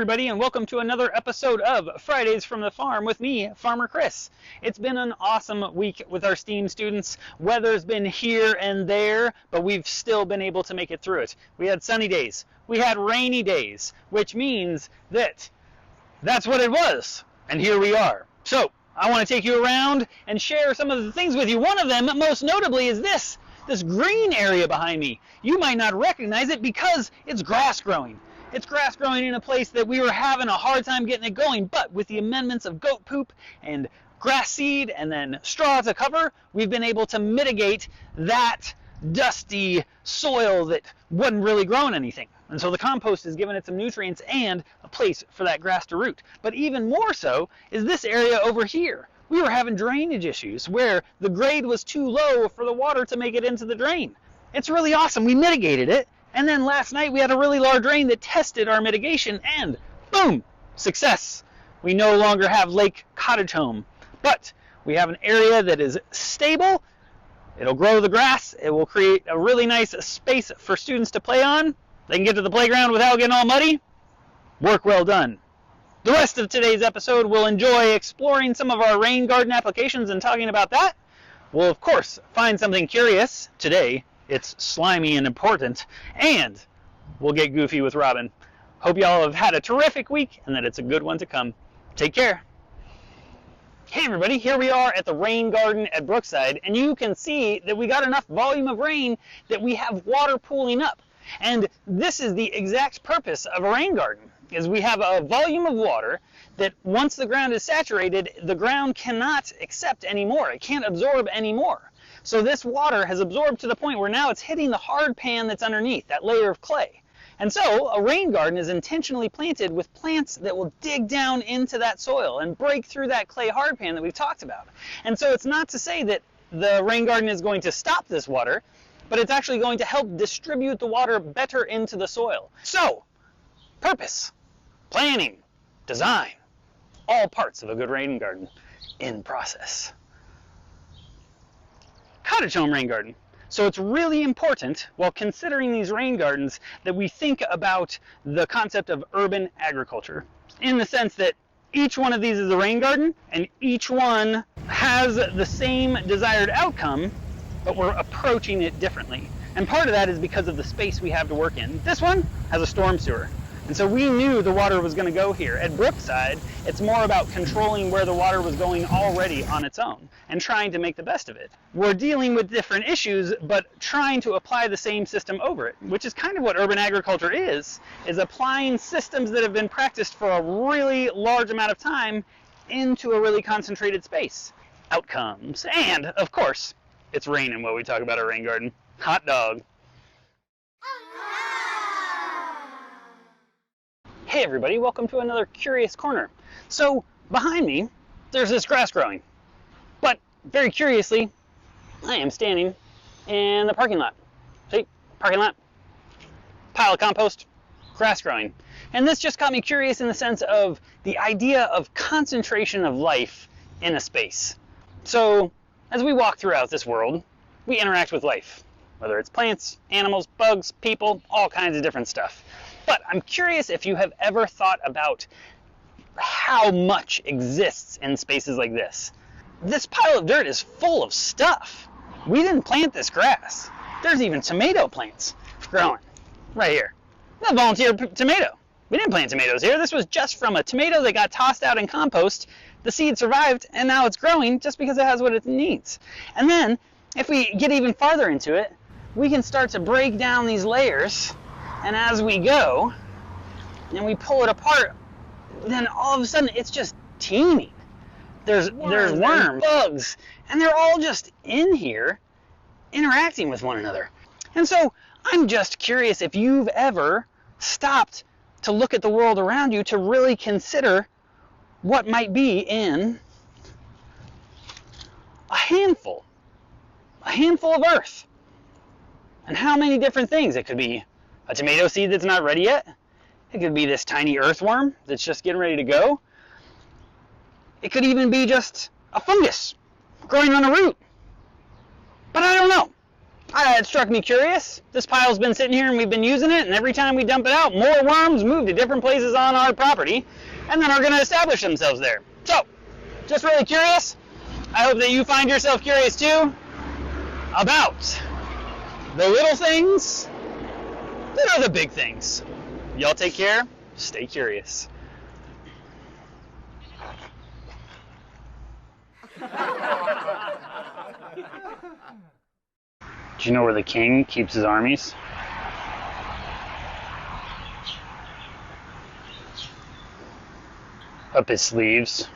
everybody, and welcome to another episode of Fridays from the Farm with me, Farmer Chris. It's been an awesome week with our STEAM students. Weather's been here and there, but we've still been able to make it through it. We had sunny days, we had rainy days, which means that that's what it was, and here we are. So, I want to take you around and share some of the things with you. One of them, most notably, is this green area behind me. You might not recognize it because it's grass growing. It's grass growing in a place that we were having a hard time getting it going, but with the amendments of goat poop and grass seed and then straw to cover, we've been able to mitigate that dusty soil that wasn't really growing anything. And so the compost has given it some nutrients and a place for that grass to root. But even more so is this area over here. We were having drainage issues where the grade was too low for the water to make it into the drain. It's really awesome. We mitigated it. And then last night we had a really large rain that tested our mitigation and boom, success. We no longer have Lake Cottage Home, but we have an area that is stable. It'll grow the grass. It will create a really nice space for students to play on. They can get to the playground without getting all muddy. Work well done. The rest of today's episode will enjoy exploring some of our rain garden applications and talking about that. We'll of course find something curious today. It's slimy and important, and we'll get goofy with Robin. Hope y'all have had a terrific week and that it's a good one to come. Take care. Hey everybody, here we are at the rain garden at Brookside, and you can see that we got enough volume of rain that we have water pooling up. And this is the exact purpose of a rain garden, is we have a volume of water that once the ground is saturated, the ground cannot accept anymore. It can't absorb anymore. So this water has absorbed to the point where now it's hitting the hard pan that's underneath, that layer of clay. And so a rain garden is intentionally planted with plants that will dig down into that soil and break through that clay hard pan that we've talked about. And so it's not to say that the rain garden is going to stop this water, but it's actually going to help distribute the water better into the soil. So, purpose, planning, design, all parts of a good rain garden in process. Cottage home rain garden. So it's really important while considering these rain gardens that we think about the concept of urban agriculture, in the sense that each one of these is a rain garden and each one has the same desired outcome, but we're approaching it differently. And part of that is because of the space we have to work in. This one has a storm sewer. And so we knew the water was going to go here. At Brookside, it's more about controlling where the water was going already on its own and trying to make the best of it. We're dealing with different issues, but trying to apply the same system over it, which is kind of what urban agriculture is applying systems that have been practiced for a really large amount of time into a really concentrated space. Outcomes. And, of course, it's raining while we talk about our rain garden. Hot dog. Hey everybody, welcome to another Curious Corner. So, behind me, there's this grass growing. But, very curiously, I am standing in the parking lot. See? Parking lot. Pile of compost. Grass growing. And this just got me curious in the sense of the idea of concentration of life in a space. So, as we walk throughout this world, we interact with life. Whether it's plants, animals, bugs, people, all kinds of different stuff. But I'm curious if you have ever thought about how much exists in spaces like this. This pile of dirt is full of stuff. We didn't plant this grass. There's even tomato plants growing right here. A volunteer tomato. We didn't plant tomatoes here. This was just from a tomato that got tossed out in compost. The seed survived, and now it's growing just because it has what it needs. And then, if we get even farther into it, we can start to break down these layers. And as we go, and we pull it apart, then all of a sudden it's just teeming. There's worms, and bugs, and they're all just in here interacting with one another. And so I'm just curious if you've ever stopped to look at the world around you to really consider what might be in a handful of earth. And how many different things. It could be a tomato seed that's not ready yet. It could be this tiny earthworm that's just getting ready to go. It could even be just a fungus growing on a root. But I don't know. It struck me curious. This pile's been sitting here and we've been using it, and every time we dump it out, more worms move to different places on our property and then are going to establish themselves there. So, just really curious. I hope that you find yourself curious too about the little things that are the big things. Y'all take care. Stay curious. Do you know where the king keeps his armies? Up his sleeves.